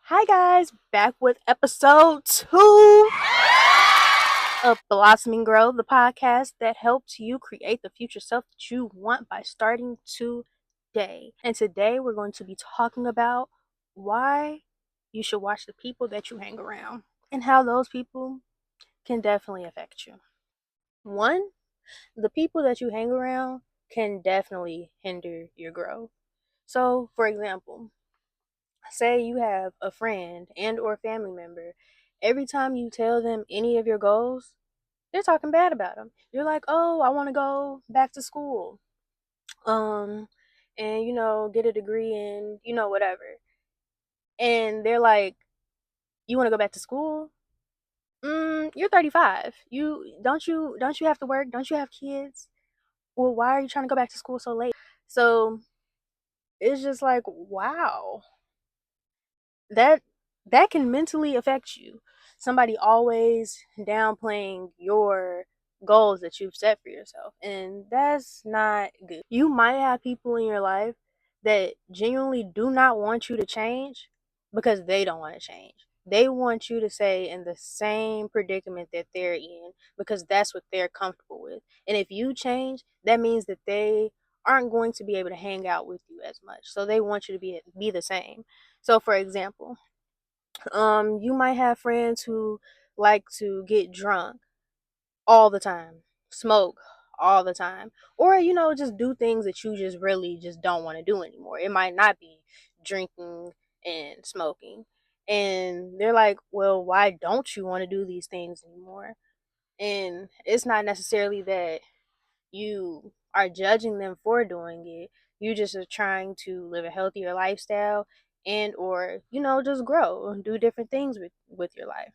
Hi guys, back with episode 2 of Blossoming Grow, the podcast that helps you create the future self that you want by starting today. And today we're going to be talking about why you should watch the people that you hang around and how those people can definitely affect you. One, the people that you hang around can definitely hinder your growth. So, for example, say you have a friend and or family member, every time you tell them any of your goals, they're talking bad about them. You're like, "Oh, I want to go back to school." Um and get a degree in, whatever. And they're like, "You want to go back to school? You're 35. You don't you have to work? Don't you have kids? Well, why are you trying to go back to school so late?" So, it's just like, wow. that that can mentally affect you. Somebody always downplaying your goals that you've set for yourself, and that's not good. You might have people in your life that genuinely do not want you to change because they don't want to change. They want you to stay in the same predicament that they're in because that's what they're comfortable with. And if you change, that means that they aren't going to be able to hang out with you as much. So they want you to be the same. So, for example, you might have friends who like to get drunk all the time, smoke all the time, or just do things that you just really just don't want to do anymore. It might not be drinking and smoking, and they're like, "Well, why don't you want to do these things anymore?" And it's not necessarily that you are judging them for doing it. You just are trying to live a healthier lifestyle and or just grow and do different things with your life.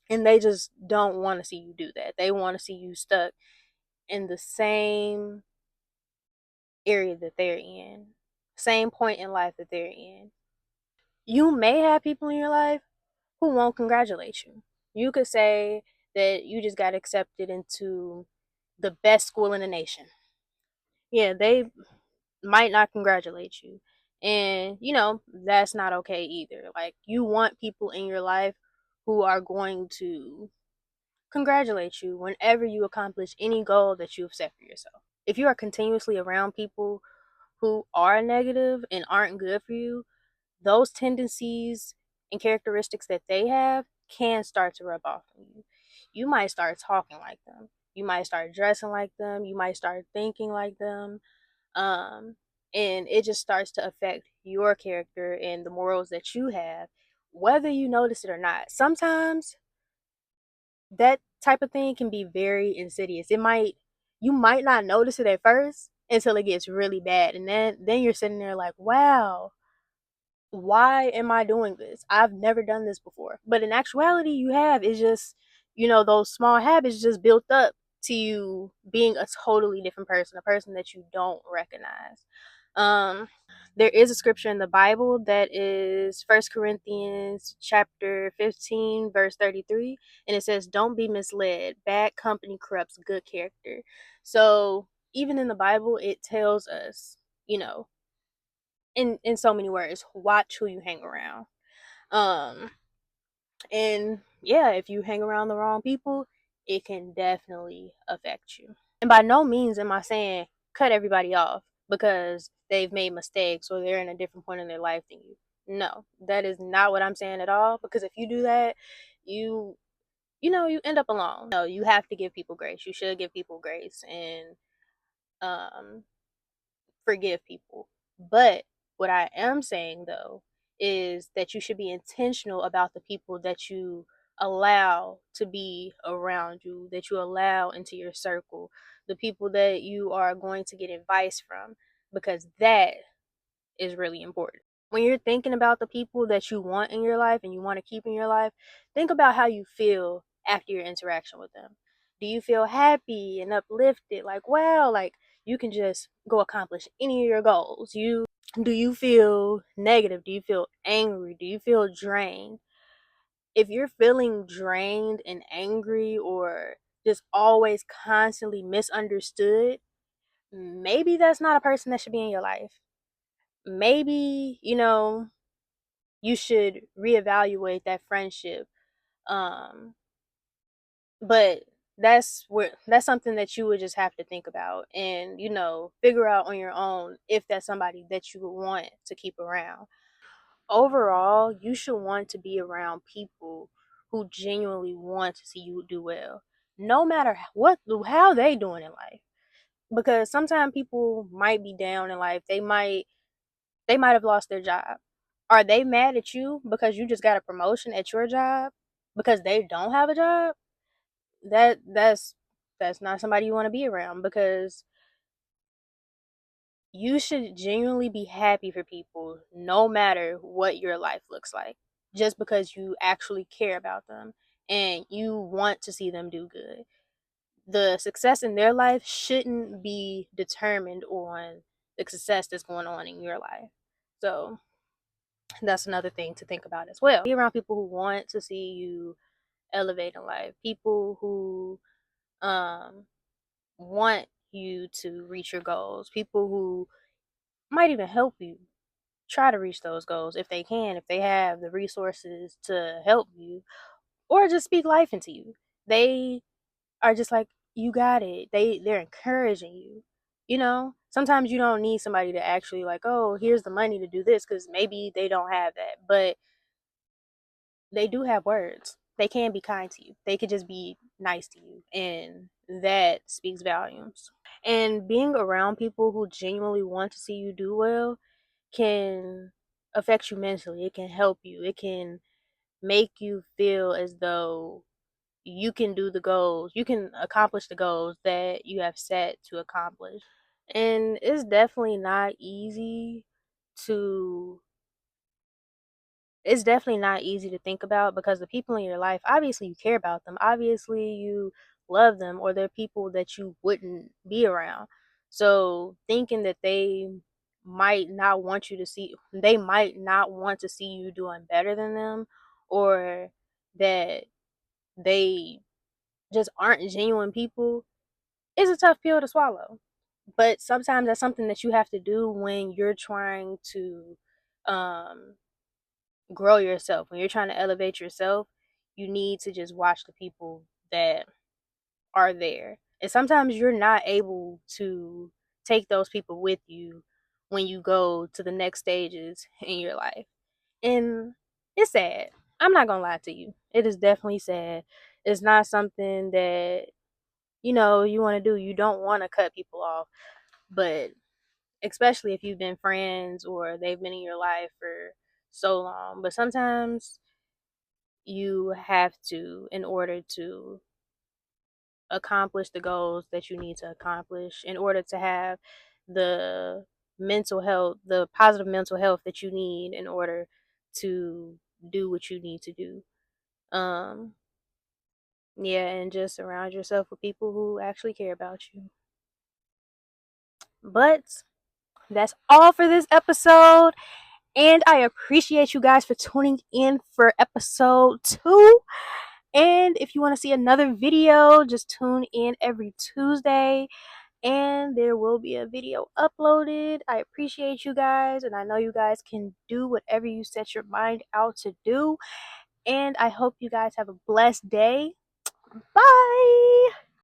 And they just don't want to see you do that. They want to see you stuck in the same area that they're in, same point in life that they're in. You may have people in your life who won't congratulate you. You could say that you just got accepted into the best school in the nation. Yeah, they might not congratulate you. And, that's not okay either. Like, you want people in your life who are going to congratulate you whenever you accomplish any goal that you've set for yourself. If you are continuously around people who are negative and aren't good for you, those tendencies and characteristics that they have can start to rub off on you. You might start talking like them. You might start dressing like them. You might start thinking like them. um and it just starts to affect your character and the morals that you have, whether you notice it or not. Sometimes that type of thing can be very insidious. You might not notice it at first until it gets really bad, and then you're sitting there like, wow, why am I doing this? I've never done this before. But in actuality, you have. It's just, those small habits just built up to you being a totally different person, a person that you don't recognize. There is a scripture in the Bible that is First Corinthians chapter 15, verse 33, and it says, "Don't be misled. Bad company corrupts good character." So even in the Bible, it tells us, you know, in so many words, watch who you hang around. Um, and yeah, if you hang around the wrong people, it can definitely affect you. And by no means am I saying cut everybody off because they've made mistakes or they're in a different point in their life than you. No, that is not what I'm saying at all. Because if you do that, you you end up alone. No, you have to give people grace. You should give people grace and um forgive people. But what I am saying though is that you should be intentional about the people that you allow to be around you, that you allow into your circle, the people that you are going to get advice from, because that is really important. When you're thinking about the people that you want in your life and you want to keep in your life, think about how you feel after your interaction with them. Do you feel happy and uplifted? Like, wow, like you can just go accomplish any of your goals. Do you feel negative? Do you feel angry? Do you feel drained? If you're feeling drained and angry or just always constantly misunderstood, maybe that's not a person that should be in your life. Maybe, you should reevaluate that friendship. Um, but that's something that you would just have to think about and figure out on your own if that's somebody that you would want to keep around. Overall, you should want to be around people who genuinely want to see you do well, no matter how they doing in life. Because sometimes people might be down in life. They might have lost their job. Are they mad at you because you just got a promotion at your job because they don't have a job? That's not somebody you want to be around, because you should genuinely be happy for people no matter what your life looks like, just because you actually care about them and you want to see them do good. The success in their life shouldn't be determined on the success that's going on in your life. So that's another thing to think about as well. Be around people who want to see you elevate in life, people who um want you to reach your goals, people who might even help you try to reach those goals if they can, if they have the resources to help you, or just speak life into you. They are just like, you got it. They're encouraging you. Sometimes you don't need somebody to actually like, oh, here's the money to do this, because maybe they don't have that, but they do have words. They can be kind to you. They could just be nice to you, and that speaks volumes. And being around people who genuinely want to see you do well can affect you mentally. It can help you. It can make you feel as though you can do the goals, you can accomplish the goals that you have set to accomplish. And to it's definitely not easy to think about, because the people in your life, obviously you care about them, obviously you love them, or they're people that you wouldn't be around. So thinking that they might not want to see you doing better than them, or that they just aren't genuine people, is a tough pill to swallow. But sometimes that's something that you have to do when you're trying to um grow yourself, when you're trying to elevate yourself. You need to just watch the people that are there, and sometimes you're not able to take those people with you when you go to the next stages in your life. And it's sad. I'm not gonna lie to you, it is definitely sad. It's not something that you want to do. You don't want to cut people off, but especially if you've been friends or they've been in your life for so long. But sometimes you have to, in order to accomplish the goals that you need to accomplish, in order to have the the positive mental health that you need in order to do what you need to do. Um, yeah, and just surround yourself with people who actually care about you. But that's all for this episode. And I appreciate you guys for tuning in for episode 2. And if you want to see another video, just tune in every Tuesday and there will be a video uploaded. I appreciate you guys, and I know you guys can do whatever you set your mind out to do. And I hope you guys have a blessed day. Bye.